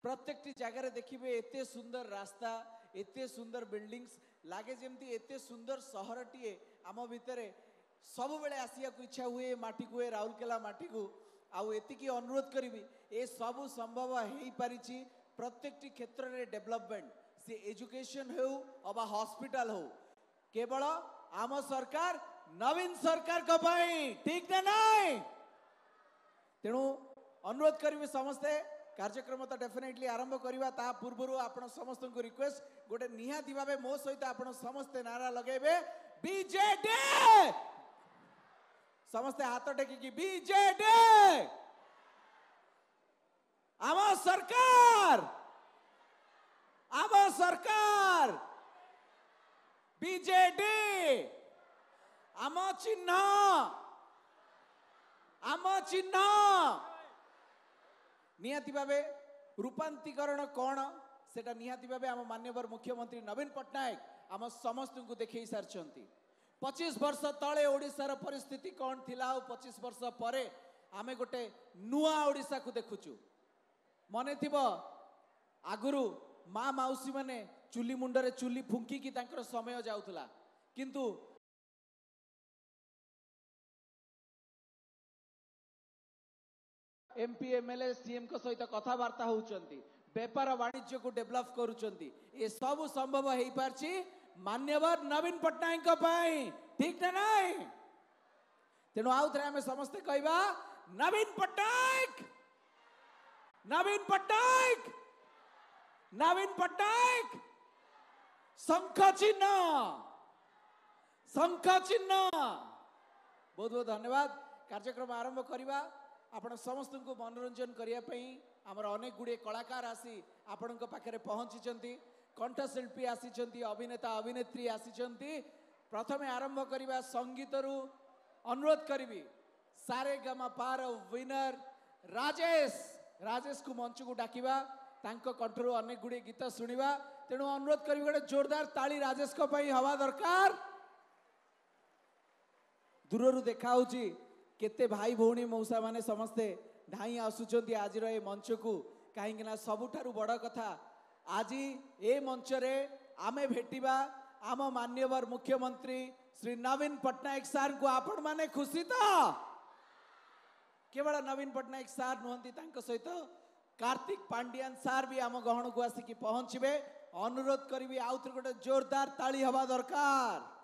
प्रत्येक जगह देखिए एते सुंदर रास्ता एते सुंदर बिल्डिंग्स लगे जमती एते सुंदर सहर टीए आम भितर सब बेले आसिया को इच्छा हुए माटी को राउरकेला माटी को आउ एतिकी अनुरोध करी ए सब संभव हो पारिछि प्रत्येक क्षेत्र में डेवलपमेंट से एजुकेशन हो अबा हॉस्पिटल हो केवल आम सरकार नवीन सरकार को पाई ठीक ना नहीं तेणु अनुरोध करी समस्ते कार्यक्रम तो डेफिनेटली आरंभ करवा ता पूर्व आपण समस्त को रिक्वेस्ट गोटे निहाती भावे मो सहित आपण समस्ते नारा लगेबे बीजेडी समस्ते हाथ टेकी बीजेडी आम सरकार बीजेडी आम चिन्ह निहाती भावे रूपांतरीकरण कौन सेटा निहाती भावे आम माननीय मुख्यमंत्री नवीन पट्टनायक आम समस्त को देखई सारी 25 वर्ष तले ओडिशार परिस्थिति कौन थिला 25 वर्ष परे आमे गोटे नुआ ओडिशा को देखुचु मने थिबो आगुरु माँ माउसी माने चुली मुंडरे चुली फुंकी की तांकर समय जाउथला किंतु एमपी एमएलए सीएम को सहित कथबार्ता होउचंती व्यापार वाणिज्य को डेवलप करूचंती ये सब संभव हो पारछि मान्यवर नवीन पट्टनायक पाई ठीक ना नहीं तेणु आउ थे आम समस्ते कहवा नवीन पट्टनायक नवीन पट्टनायक नवीन पट्टनायक शंख चिन्ह बहुत बहुत धन्यवाद कार्यक्रम आरंभ करवा आपण समस्त को मनोरंजन करने आमर अनेक गुड़े कलाकार आसी आपण पाखे पहुंची कंठशिल्पी आसी अभिनेता अभिनेत्री आसी प्रथम आरंभ करवा संगीत अनुरोध करी सारे गमा पार विनर राजेश को मंच को डाकिबा तांको कंठरू अनेक गुड़े गीत शुणा तेणु अनुरोध करी गोटे जोरदार ताली राजेश को पई हवा दरकार दूर देखा केते भाई भौणी मौसा माने समस्ते धाई आसुचंती आज ए मंच को कहीं सबुठारु बड़ कथा आज ए मंच रे आमे भेटिबा आम माननीय मुख्यमंत्री श्री नवीन पट्टनायक सार को आपण माने खुशी तो केवल नवीन पट्टनायक सार नुहंती तांको सहित कार्तिक पांडियान सार भी आम गहन को आसिकी पहुंचबे अनुरोध करी आउ थे गोटे जोरदार ताली हवा दरकार।